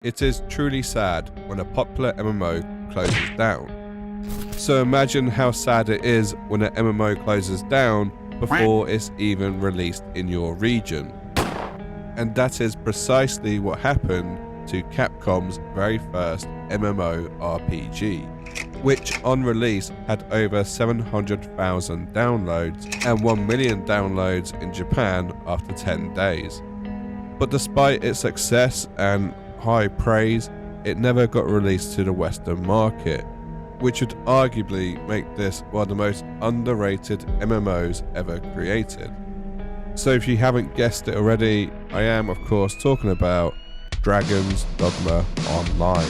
It is truly sad when a popular MMO closes down. So imagine how sad it is when an MMO closes down before it's even released in your region. And that is precisely what happened to Capcom's very first MMORPG, which on release had over 700,000 downloads and 1 million downloads in Japan after 10 days. But despite its success and high praise, it never got released to the Western market, which would arguably make this one of the most underrated MMOs ever created. So if you haven't guessed it already, I am of course talking about Dragon's Dogma Online.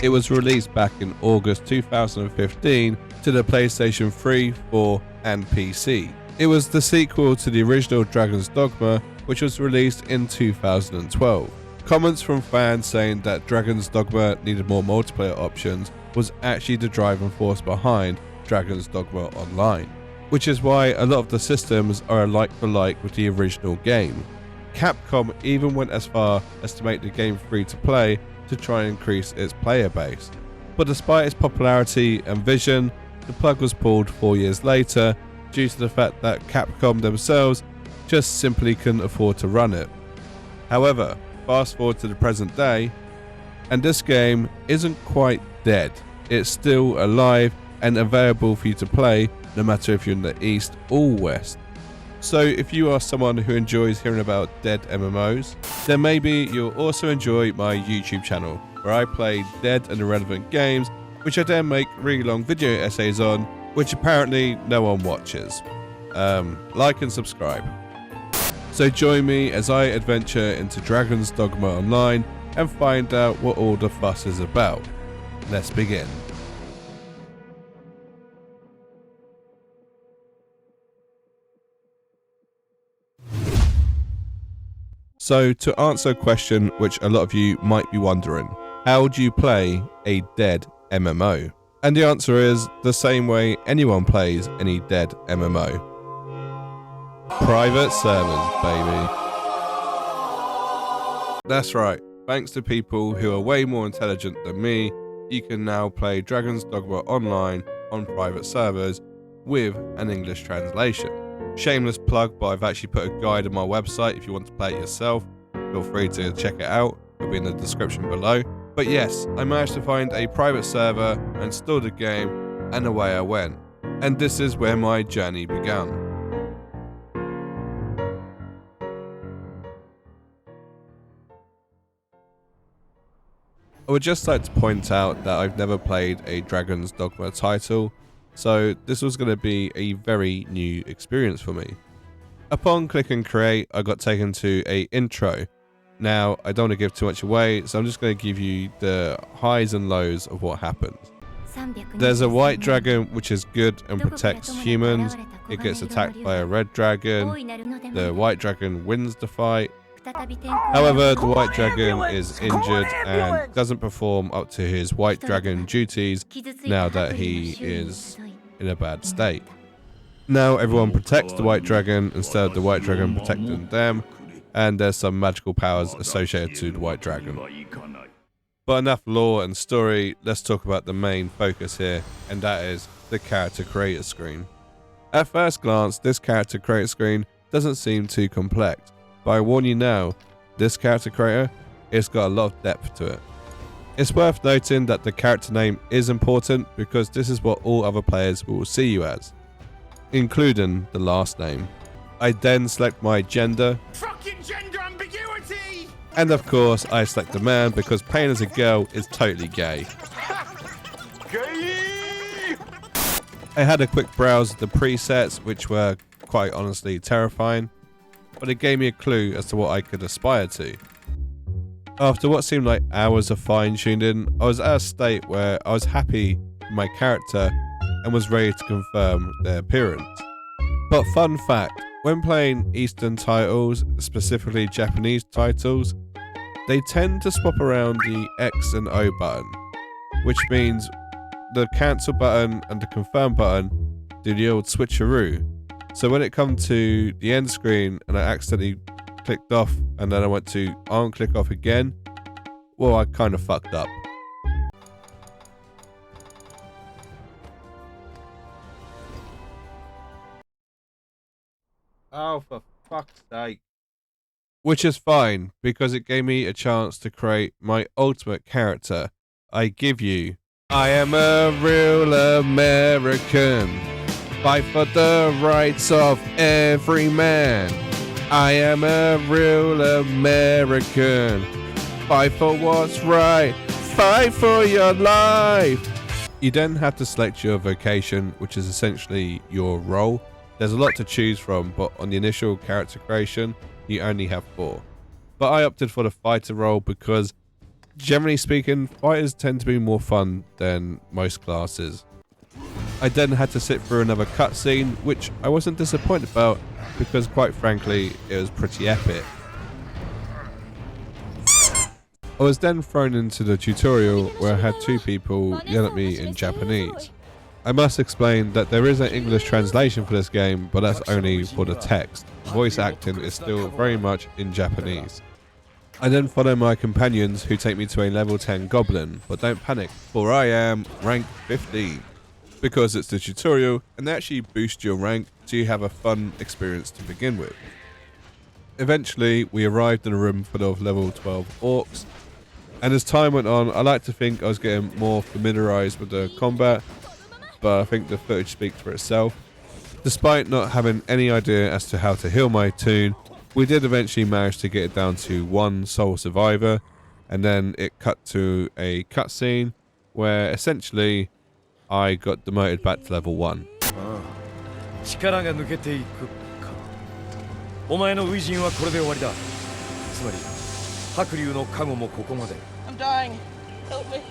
It was released back in August 2015 to the PlayStation 3, 4 and PC. It was the sequel to the original Dragon's Dogma, which was released in 2012. Comments from fans saying that Dragon's Dogma needed more multiplayer options was actually the driving force behind Dragon's Dogma Online, which is why a lot of the systems are a like for like with the original game. Capcom even went as far as to make the game free to play to try and increase its player base. But despite its popularity and vision, the plug was pulled 4 years later due to the fact that Capcom themselves just simply couldn't afford to run it. However, fast forward to the present day, and this game isn't quite dead. It's still alive and available for you to play no matter if you're in the East or West. So if you are someone who enjoys hearing about dead MMOs, then maybe you'll also enjoy my YouTube channel, where I play dead and irrelevant games, which I then make really long video essays on, which apparently no one watches. Like and subscribe. So join me as I adventure into Dragon's Dogma Online and find out what all the fuss is about. Let's begin. So to answer a question which a lot of you might be wondering, how do you play a dead MMO? And the answer is the same way anyone plays any dead MMO. Private servers, baby. That's right, thanks to people who are way more intelligent than me, you can now play Dragon's Dogma Online on private servers with an English translation. Shameless plug, but I've actually put a guide on my website if you want to play it yourself. Feel free to check it out, it'll be in the description below. But yes, I managed to find a private server, install the game, and away I went. And this is where my journey began. I would just like to point out that I've never played a Dragon's Dogma title, so this was going to be a very new experience for me. Upon clicking create, I got taken to a intro. Now, I don't want to give too much away, so I'm just going to give you the highs and lows of what happens. There's a white dragon which is good and protects humans. It gets attacked by a red dragon. The white dragon wins the fight. However, the white dragon is injured and doesn't perform up to his white dragon duties now that he is in a bad state. Now everyone protects the white dragon instead of the white dragon protecting them, and there's some magical powers associated to the white dragon. But enough lore and story, let's talk about the main focus here, and that is the character creator screen. At first glance, this character creator screen doesn't seem too complex, but I warn you now, this character creator, it's got a lot of depth to it. It's worth noting that the character name is important because this is what all other players will see you as, including the last name. I then select my gender. Fucking gender ambiguity! And of course, I select a man because playing as a girl is totally gay. Gay! I had a quick browse of the presets, which were quite honestly terrifying, but it gave me a clue as to what I could aspire to. After what seemed like hours of fine-tuning, I was at a state where I was happy with my character and was ready to confirm their appearance. But fun fact, when playing Eastern titles, specifically Japanese titles, they tend to swap around the X and O button, which means the cancel button and the confirm button do the old switcheroo, So when it come to the end screen and I accidentally clicked off and then I went to unclick off again, well, I kind of fucked up. Oh, for fuck's sake. Which is fine, because it gave me a chance to create my ultimate character. I give you, I am a real American. Fight for the rights of every man. I am a real American. Fight for what's right. Fight for your life. You then have to select your vocation, which is essentially your role. There's a lot to choose from, but on the initial character creation, you only have 4. But I opted for the fighter role because, generally speaking, fighters tend to be more fun than most classes. I then had to sit through another cutscene, which I wasn't disappointed about because, quite frankly, it was pretty epic. I was then thrown into the tutorial where I had 2 people yell at me in Japanese. I must explain that there is an English translation for this game, but that's only for the text. Voice acting is still very much in Japanese. I then follow my companions who take me to a level 10 goblin, but don't panic, for I am rank 15. Because it's the tutorial and they actually boost your rank so you have a fun experience to begin with. Eventually we arrived in a room full of level 12 orcs, and as time went on I like to think I was getting more familiarised with the combat, but I think the footage speaks for itself. Despite not having any idea as to how to heal my toon, we did eventually manage to get it down to 1 sole survivor, and then it cut to a cutscene where essentially I got demoted back to level 1. I'm dying. Help me.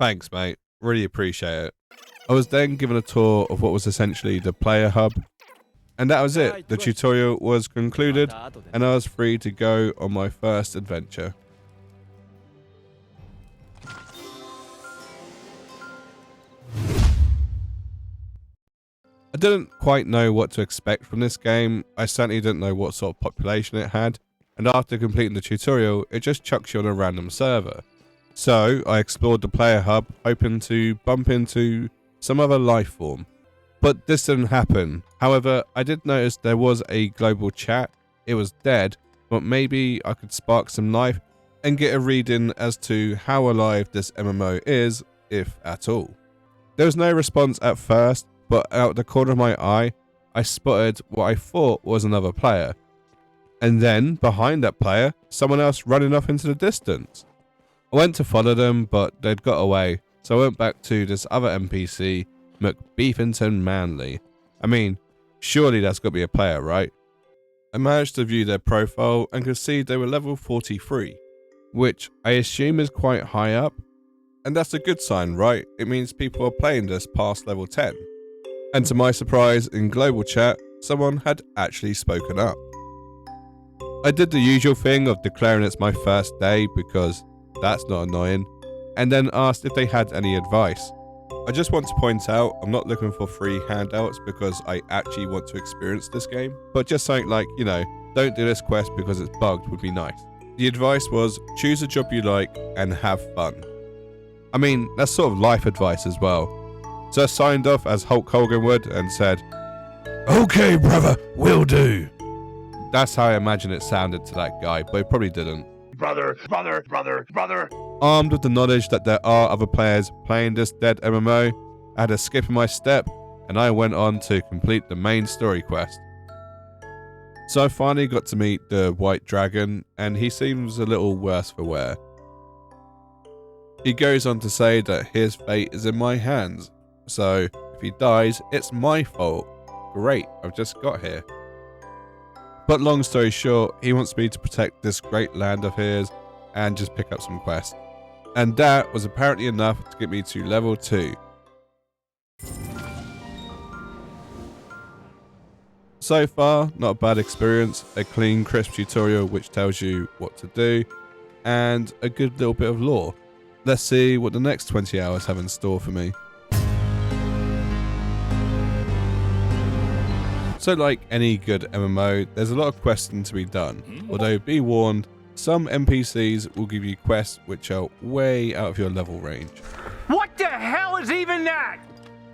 Thanks, mate. Really appreciate it. I was then given a tour of what was essentially the player hub. And that was it. The tutorial was concluded and I was free to go on my first adventure. I didn't quite know what to expect from this game. I certainly didn't know what sort of population it had. And after completing the tutorial, it just chucks you on a random server. So I explored the player hub, hoping to bump into some other life form. But this didn't happen. However, I did notice there was a global chat. It was dead, but maybe I could spark some life and get a reading as to how alive this MMO is, if at all. There was no response at first, but out the corner of my eye, I spotted what I thought was another player. And then, behind that player, someone else running off into the distance. I went to follow them, but they'd got away, so I went back to this other NPC, McBeefington Manley. I mean, surely that's got to be a player, right? I managed to view their profile and could see they were level 43, which I assume is quite high up. And that's a good sign, right? It means people are playing this past level 10. And to my surprise, in global chat, someone had actually spoken up. I did the usual thing of declaring it's my first day because that's not annoying, and then asked if they had any advice. I just want to point out, I'm not looking for free handouts because I actually want to experience this game, but just something like, you know, don't do this quest because it's bugged would be nice. The advice was, choose a job you like and have fun. I mean, that's sort of life advice as well. So I signed off as Hulk Hogan would and said, "Okay, brother, will do." That's how I imagine it sounded to that guy, but it probably didn't. Brother. Armed with the knowledge that there are other players playing this dead MMO, I had a skip in my step and I went on to complete the main story quest. So I finally got to meet the White Dragon, and he seems a little worse for wear. He goes on to say that his fate is in my hands, so if he dies, it's my fault. Great, I've just got here. But long story short, he wants me to protect this great land of his and just pick up some quests. And that was apparently enough to get me to level 2. So far, not a bad experience, a clean, crisp tutorial which tells you what to do, and a good little bit of lore. Let's see what the next 20 hours have in store for me. So like any good MMO, there's a lot of questing to be done. Although be warned, some NPCs will give you quests which are way out of your level range. What the hell is even that?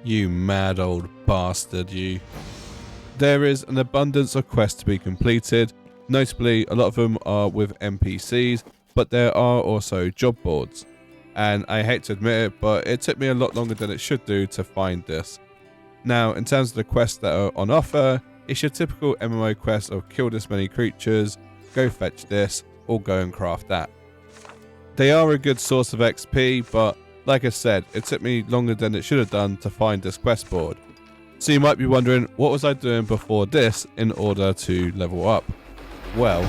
You mad old bastard, you. There is an abundance of quests to be completed. Notably, a lot of them are with NPCs, but there are also job boards. And I hate to admit it, but it took me a lot longer than it should do to find this. Now, in terms of the quests that are on offer, it's your typical MMO quest of kill this many creatures, go fetch this, or go and craft that. They are a good source of XP, but like I said, it took me longer than it should have done to find this quest board. So you might be wondering, what was I doing before this in order to level up? Well,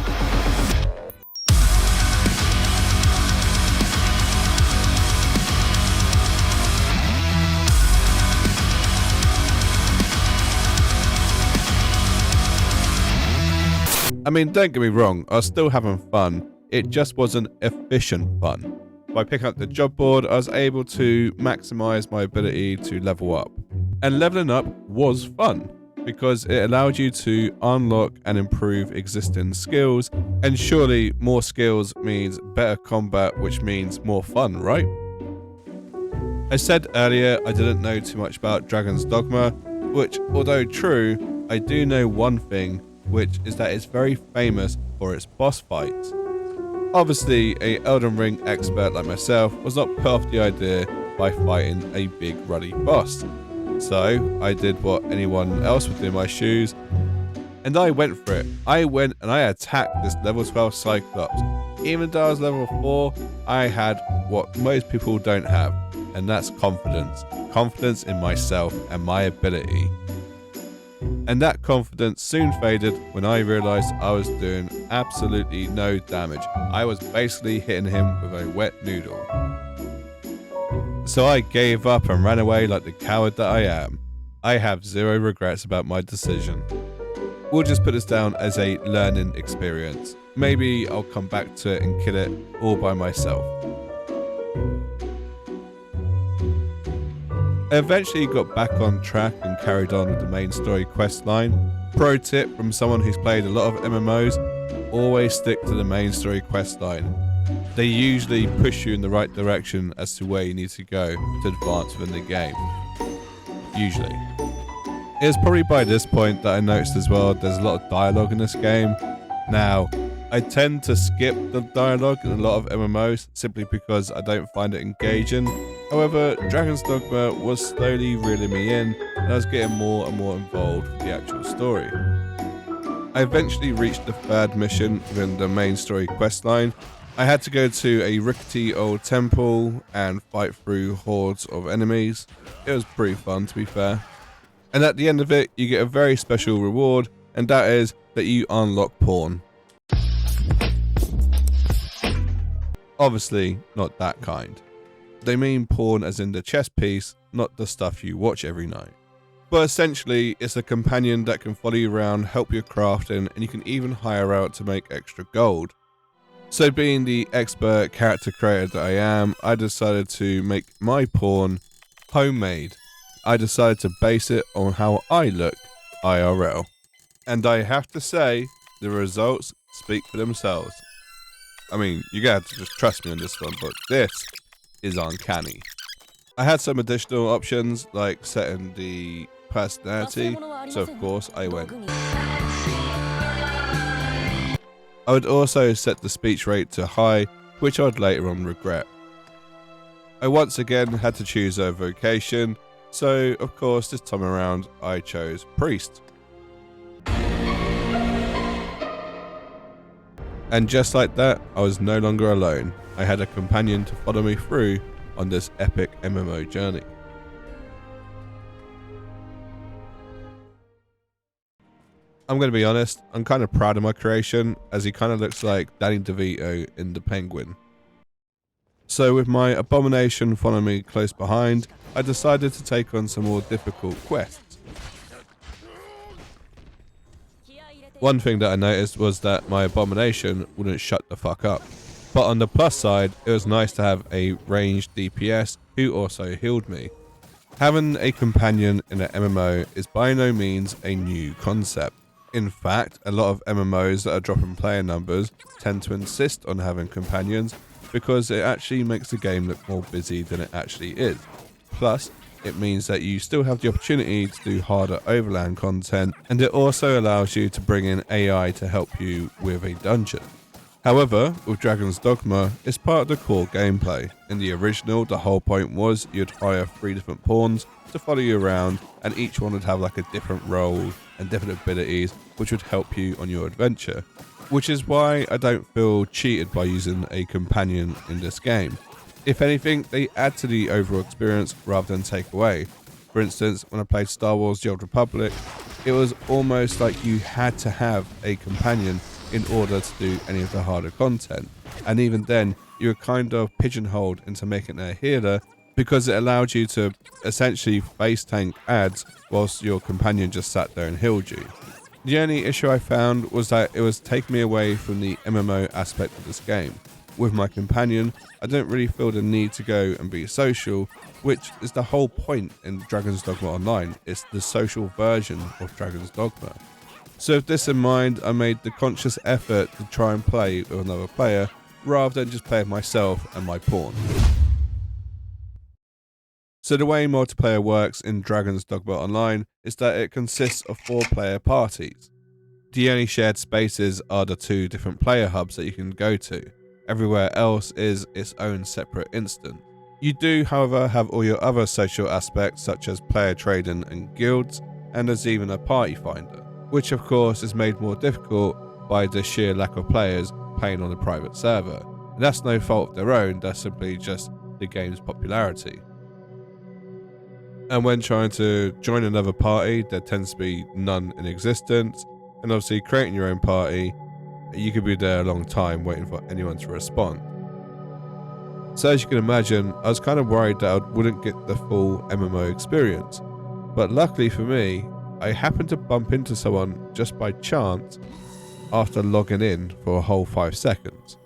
I mean, don't get me wrong, I was still having fun. It just wasn't efficient fun. By picking up the job board, I was able to maximize my ability to level up. And leveling up was fun, because it allowed you to unlock and improve existing skills, and surely more skills means better combat, which means more fun, right? I said earlier I didn't know too much about Dragon's Dogma, which, although true, I do know one thing, which is that it's very famous for its boss fights. Obviously, a Elden Ring expert like myself was not put off the idea by fighting a big ruddy boss. So I did what anyone else would do in my shoes, and I went for it. I went and I attacked this level 12 Cyclops. Even though I was level 4, I had what most people don't have, and that's confidence. Confidence in myself and my ability. And that confidence soon faded when I realized I was doing absolutely no damage. I was basically hitting him with a wet noodle. So I gave up and ran away like the coward that I am. I have zero regrets about my decision. We'll just put this down as a learning experience. Maybe I'll come back to it and kill it all by myself. I eventually got back on track and carried on with the main story quest line. Pro tip from someone who's played a lot of MMOs, always stick to the main story quest line. They usually push you in the right direction as to where you need to go to advance within the game. Usually. It was probably by this point that I noticed as well there's a lot of dialogue in this game. Now, I tend to skip the dialogue in a lot of MMOs simply because I don't find it engaging. However, Dragon's Dogma was slowly reeling me in, and I was getting more and more involved with the actual story. I eventually reached the third mission within the main story questline. I had to go to a rickety old temple and fight through hordes of enemies. It was pretty fun, to be fair. And at the end of it, you get a very special reward, and that is that you unlock porn. Obviously, not that kind. They mean porn as in the chess piece, not the stuff you watch every night. But essentially, it's a companion that can follow you around, help you crafting, and you can even hire out to make extra gold. So being the expert character creator that I am, I decided to make my porn homemade. I decided to base it on how I look IRL. And I have to say, the results speak for themselves. I mean, you gotta just trust me on this one, but this is uncanny. I had some additional options like setting the personality, so of course I went. I would also set the speech rate to high, which I'd later on regret. I once again had to choose a vocation, so of course this time around I chose priest. And just like that, I was no longer alone. I had a companion to follow me through on this epic MMO journey. I'm going to be honest, I'm kind of proud of my creation, as he kind of looks like Danny DeVito in The Penguin. So with my abomination following me close behind, I decided to take on some more difficult quests. One thing that I noticed was that my abomination wouldn't shut the fuck up. But on the plus side, it was nice to have a ranged DPS who also healed me. Having a companion in an MMO is by no means a new concept. In fact, a lot of MMOs that are dropping player numbers tend to insist on having companions because it actually makes the game look more busy than it actually is. Plus, it means that you still have the opportunity to do harder overland content, and it also allows you to bring in AI to help you with a dungeon. However, with Dragon's Dogma, it's part of the core gameplay. In the original, the whole point was you'd hire 3 different pawns to follow you around, and each one would have like a different role and different abilities which would help you on your adventure. Which is why I don't feel cheated by using a companion in this game. If anything, they add to the overall experience rather than take away. For instance, when I played Star Wars The Old Republic, it was almost like you had to have a companion in order to do any of the harder content. And even then, you were kind of pigeonholed into making it a healer because it allowed you to essentially face tank ads whilst your companion just sat there and healed you. The only issue I found was that it was taking me away from the MMO aspect of this game. With my companion, I don't really feel the need to go and be social, which is the whole point in Dragon's Dogma Online. It's the social version of Dragon's Dogma. So with this in mind, I made the conscious effort to try and play with another player, rather than just play with myself and my pawn. So the way multiplayer works in Dragon's Dogma Online is that it consists of 4-player parties. The only shared spaces are the 2 different player hubs that you can go to. Everywhere else is its own separate instance. You do, however, have all your other social aspects such as player trading and guilds, and there's even a party finder, which of course is made more difficult by the sheer lack of players playing on a private server. And that's no fault of their own, that's simply just the game's popularity. And when trying to join another party, there tends to be none in existence, and obviously creating your own party, you could be there a long time waiting for anyone to respond. So as you can imagine, I was kind of worried that I wouldn't get the full MMO experience. But luckily for me, I happened to bump into someone just by chance after logging in for a whole 5 seconds.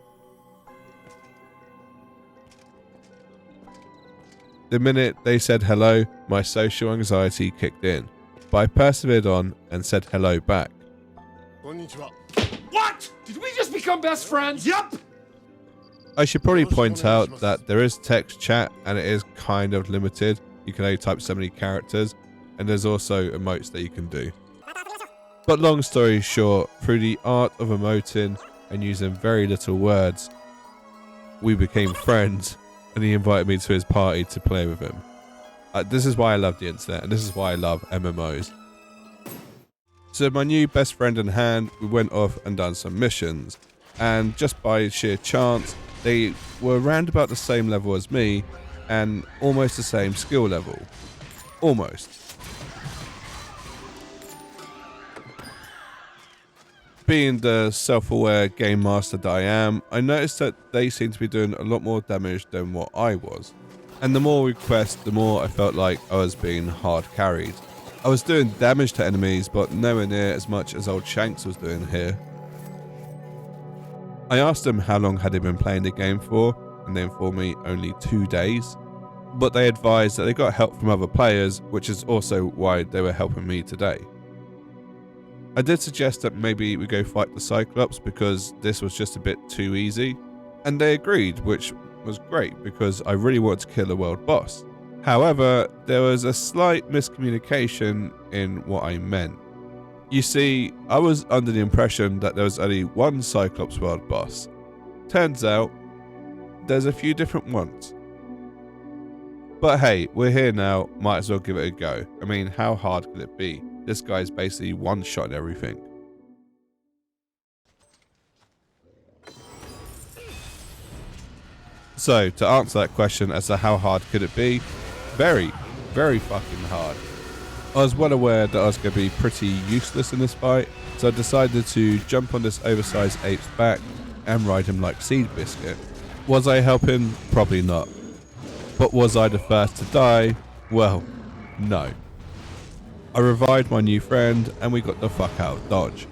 The minute they said hello, my social anxiety kicked in, but I persevered on and said hello back. Konnichiwa. What? Did we just become best friends? Yup! I should probably point out that there is text chat and it is kind of limited. You can only type so many characters, and there's also emotes that you can do. But long story short, through the art of emoting and using very little words, we became friends, and he invited me to his party to play with him. This is why I love the internet, and this is why I love MMOs. So my new best friend in hand, we went off and done some missions, and just by sheer chance, they were around about the same level as me, and almost the same skill level. Almost. Being the self-aware game master that I am, I noticed that they seemed to be doing a lot more damage than what I was. And the more we quest, the more I felt like I was being hard carried. I was doing damage to enemies, but nowhere near as much as old Shanks was doing here. I asked them how long had they been playing the game for, and they informed me only 2 days. But they advised that they got help from other players, which is also why they were helping me today. I did suggest that maybe we go fight the Cyclops because this was just a bit too easy, and they agreed, which was great because I really wanted to kill the world boss. However, there was a slight miscommunication in what I meant. You see, I was under the impression that there was only one Cyclops world boss. Turns out, there's a few different ones. But hey, we're here now, might as well give it a go. I mean, how hard could it be? This guy's basically one-shot everything. So, to answer that question as to how hard could it be, very, very fucking hard. I was well aware that I was going to be pretty useless in this fight, so I decided to jump on this oversized ape's back and ride him like Seed Biscuit. Was I helping? Probably not. But was I the first to die? Well, no. I revived my new friend and we got the fuck out of Dodge.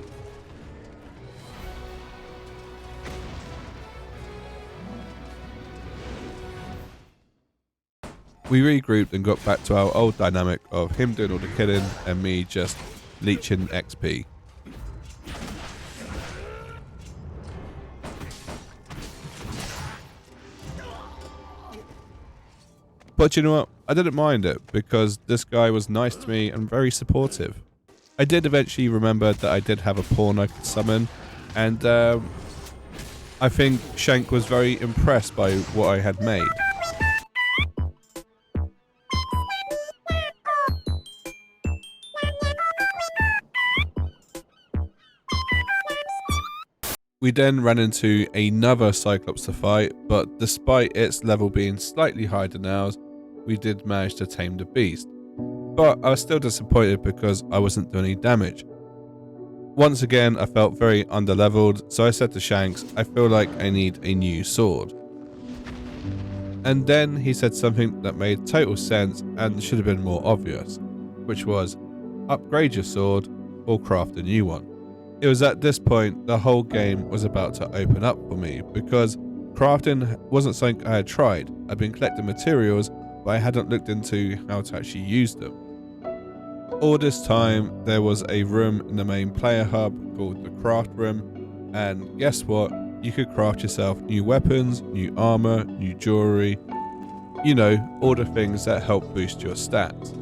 We regrouped and got back to our old dynamic of him doing all the killing and me just leeching XP. But you know what? I didn't mind it because this guy was nice to me and very supportive. I did eventually remember that I did have a pawn I could summon, and I think Shank was very impressed by what I had made. We then ran into another Cyclops to fight, but despite its level being slightly higher than ours, we did manage to tame the beast. But I was still disappointed because I wasn't doing any damage. Once again, I felt very underleveled, so I said to Shanks, I feel like I need a new sword. And then he said something that made total sense and should have been more obvious, which was, upgrade your sword or craft a new one. It was at this point the whole game was about to open up for me because crafting wasn't something I had tried. I'd been collecting materials, but I hadn't looked into how to actually use them. All this time there was a room in the main player hub called the craft room, and guess what? You could craft yourself new weapons, new armor, new jewelry, you know, all the things that help boost your stats.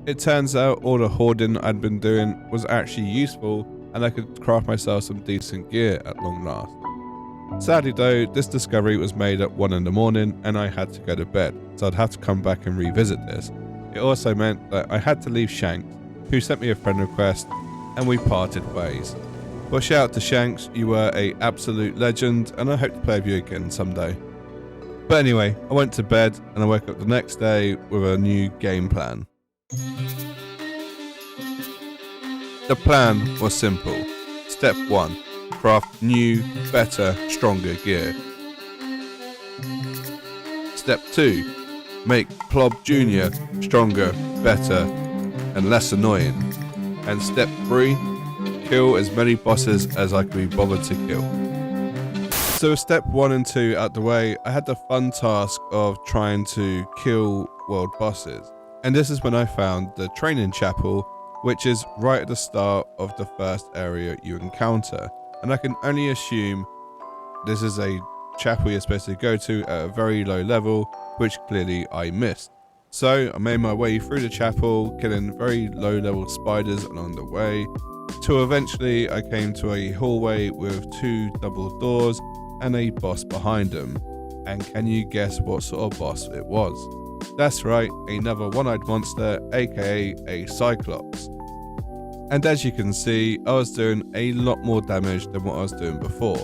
It turns out all the hoarding I'd been doing was actually useful, and I could craft myself some decent gear at long last. Sadly though, this discovery was made at 1 in the morning and I had to go to bed, so I'd have to come back and revisit this. It also meant that I had to leave Shanks, who sent me a friend request, and we parted ways. Well, shout out to Shanks, you were an absolute legend, and I hope to play with you again someday. But anyway, I went to bed and I woke up the next day with a new game plan. The plan was simple. Step 1. Craft new, better, stronger gear. Step 2. Make Plobb Jr. stronger, better, and less annoying. And step 3. Kill as many bosses as I could be bothered to kill. So with step 1 and 2 out the way, I had the fun task of trying to kill world bosses. And this is when I found the training chapel, which is right at the start of the first area you encounter. And I can only assume this is a chapel you're supposed to go to at a very low level, which clearly I missed. So I made my way through the chapel, killing very low level spiders along the way, till eventually I came to a hallway with 2 double doors and a boss behind them. And can you guess what sort of boss it was? That's right, another one-eyed monster, aka a Cyclops. And as you can see, I was doing a lot more damage than what I was doing before.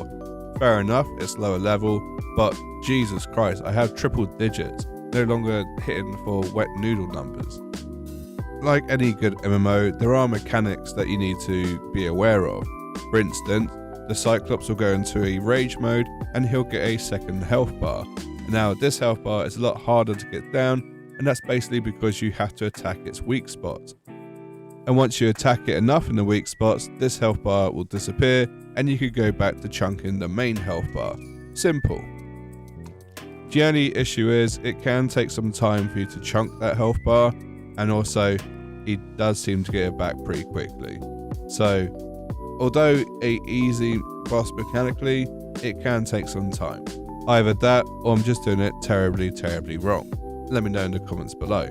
Fair enough, it's lower level, but Jesus Christ, I have triple digits, no longer hitting for wet noodle numbers. Like any good MMO, there are mechanics that you need to be aware of. For instance, the Cyclops will go into a rage mode and he'll get a second health bar. Now this health bar is a lot harder to get down, and that's basically because you have to attack its weak spots. And once you attack it enough in the weak spots, this health bar will disappear and you could go back to chunking the main health bar. Simple. The only issue is it can take some time for you to chunk that health bar, and also he does seem to get it back pretty quickly. So although a easy boss mechanically, it can take some time. Either that or I'm just doing it terribly wrong. Let me know in the comments below.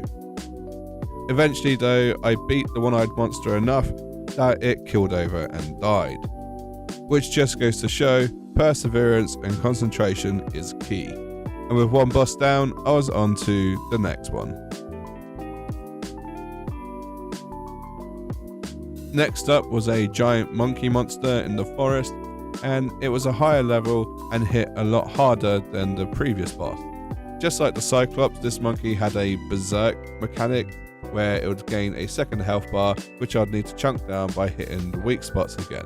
Eventually though, I beat the one-eyed monster enough that it killed over and died. Which just goes to show perseverance and concentration is key. And with one boss down, I was on to the next one. Next up was a giant monkey monster in the forest, and it was a higher level and hit a lot harder than the previous boss. Just like the Cyclops, this monkey had a berserk mechanic where it would gain a second health bar, which I'd need to chunk down by hitting the weak spots again.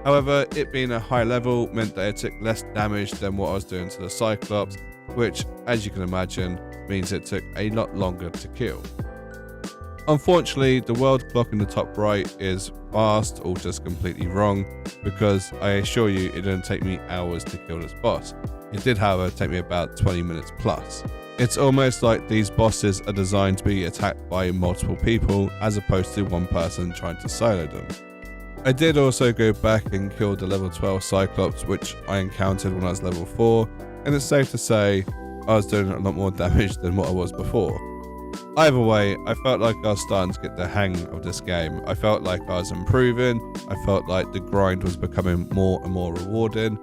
However, it being a high level meant that it took less damage than what I was doing to the Cyclops, which, as you can imagine, means it took a lot longer to kill. Unfortunately, the world clock in the top right is fast or just completely wrong, because I assure you it didn't take me hours to kill this boss. It did, however, take me about 20 minutes plus. It's almost like these bosses are designed to be attacked by multiple people as opposed to one person trying to solo them. I did also go back and kill the level 12 Cyclops, which I encountered when I was level 4, and it's safe to say I was doing a lot more damage than what I was before. Either way, I felt like I was starting to get the hang of this game. I felt like I was improving, I felt like the grind was becoming more and more rewarding,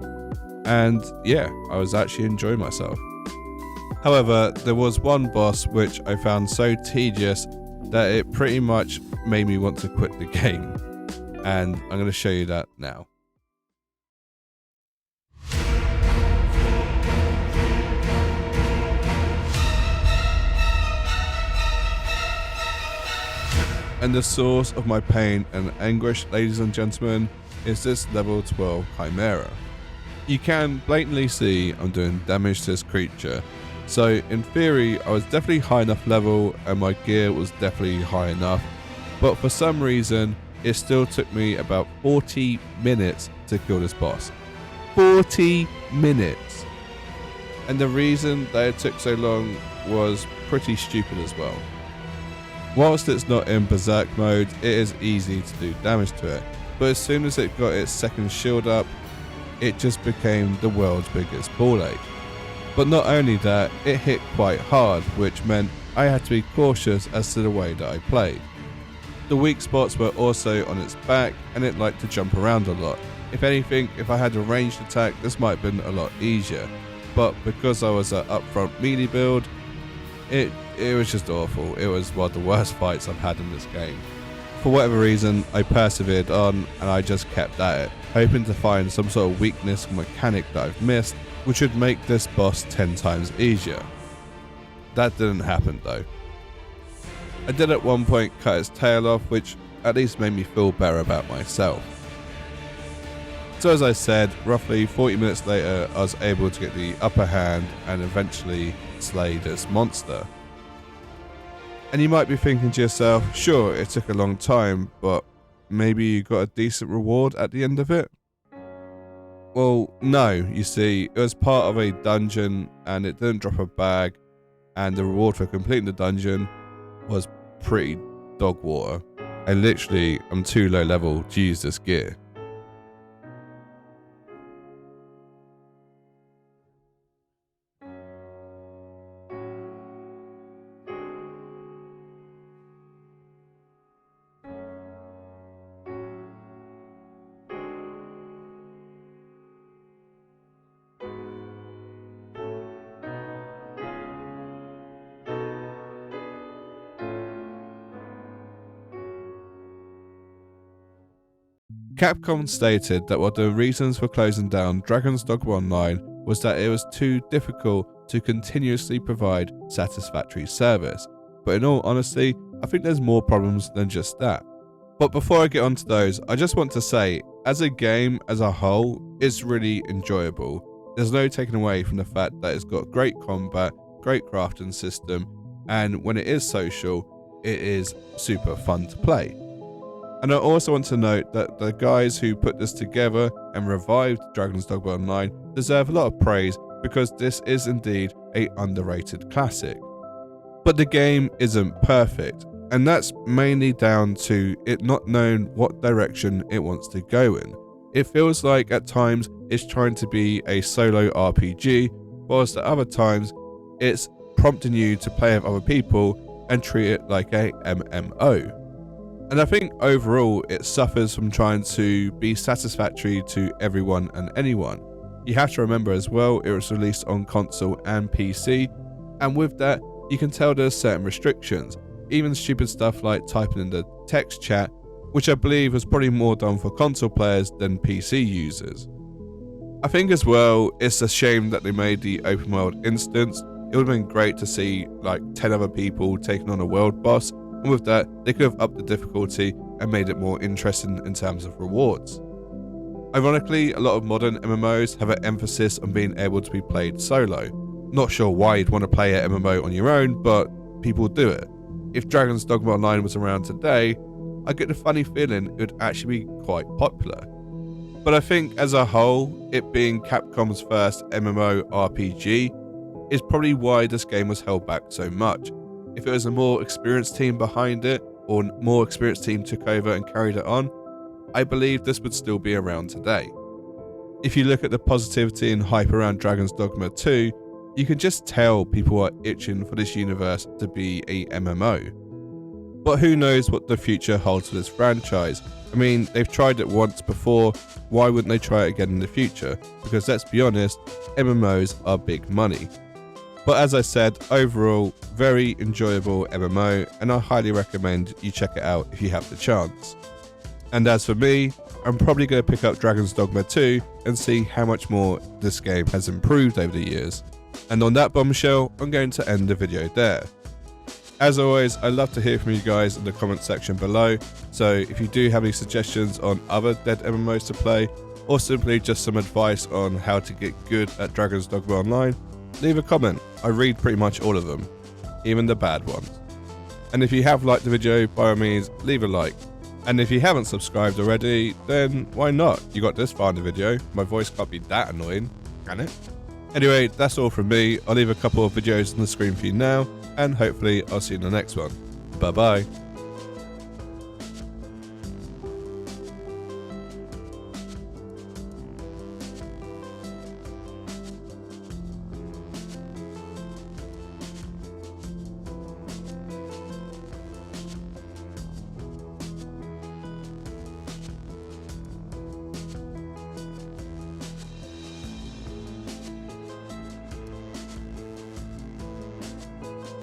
and yeah, I was actually enjoying myself. However, there was one boss which I found so tedious that it pretty much made me want to quit the game, and I'm going to show you that now. And the source of my pain and anguish, ladies and gentlemen, is this level 12 Chimera. You can blatantly see I'm doing damage to this creature, so in theory I was definitely high enough level and my gear was definitely high enough, but for some reason it still took me about 40 minutes to kill this boss. 40 minutes! And the reason that it took so long was pretty stupid as well. Whilst it's not in berserk mode, it is easy to do damage to it, but as soon as it got its second shield up, it just became the world's biggest ball ache. But not only that, it hit quite hard, which meant I had to be cautious as to the way that I played. The weak spots were also on its back, and it liked to jump around a lot. If anything, if I had a ranged attack, this might have been a lot easier, but because I was an upfront melee build, it was just awful. It was one of the worst fights I've had in this game. For whatever reason, I persevered on and I just kept at it, hoping to find some sort of weakness or mechanic that I've missed, which would make this boss 10 times easier. That didn't happen though. I did at one point cut its tail off, which at least made me feel better about myself. So as I said, roughly 40 minutes later I was able to get the upper hand and eventually slay this monster. And you might be thinking to yourself, sure, it took a long time, but maybe you got a decent reward at the end of it? Well, no, you see, it was part of a dungeon and it didn't drop a bag, and the reward for completing the dungeon was pretty dog water. And literally, I'm too low level to use this gear. Capcom stated that one of the reasons for closing down Dragon's Dogma Online was that it was too difficult to continuously provide satisfactory service, but in all honesty, I think there's more problems than just that. But before I get onto those, I just want to say, as a game as a whole, it's really enjoyable. There's no taking away from the fact that it's got great combat, great crafting system, and when it is social, it is super fun to play. And I also want to note that the guys who put this together and revived Dragon's Dogma Online deserve a lot of praise, because this is indeed an underrated classic. But the game isn't perfect, and that's mainly down to it not knowing what direction it wants to go in. It feels like at times it's trying to be a solo RPG, whilst at other times it's prompting you to play with other people and treat it like a MMO. And I think overall it suffers from trying to be satisfactory to everyone and anyone. You have to remember as well, it was released on console and PC, and with that you can tell there's certain restrictions, even stupid stuff like typing in the text chat, which I believe was probably more done for console players than PC users. I think as well, it's a shame that they made the open world instance. It would have been great to see like 10 other people taking on a world boss, and with that, they could have upped the difficulty and made it more interesting in terms of rewards. Ironically, a lot of modern MMOs have an emphasis on being able to be played solo. Not sure why you'd want to play an MMO on your own, but people do it. If Dragon's Dogma Online was around today, I get the funny feeling it would actually be quite popular. But I think as a whole, it being Capcom's first MMORPG, is probably why this game was held back so much. If it was a more experienced team behind it, or a more experienced team took over and carried it on, I believe this would still be around today. If you look at the positivity and hype around Dragon's Dogma 2, you can just tell people are itching for this universe to be a MMO. But who knows what the future holds for this franchise? I mean, they've tried it once before, why wouldn't they try it again in the future? Because let's be honest, MMOs are big money. But as I said, overall, very enjoyable MMO, and I highly recommend you check it out if you have the chance. And as for me, I'm probably going to pick up Dragon's Dogma 2 and see how much more this game has improved over the years. And on that bombshell, I'm going to end the video there. As always, I'd love to hear from you guys in the comment section below, so if you do have any suggestions on other dead MMOs to play, or simply just some advice on how to get good at Dragon's Dogma Online, leave a comment. I read pretty much all of them, even the bad ones. And if you have liked the video, by all means, leave a like. And if you haven't subscribed already, then why not? You got this far in the video, my voice can't be that annoying, can it? Anyway, that's all from me. I'll leave a couple of videos on the screen for you now, and hopefully I'll see you in the next one. Bye bye.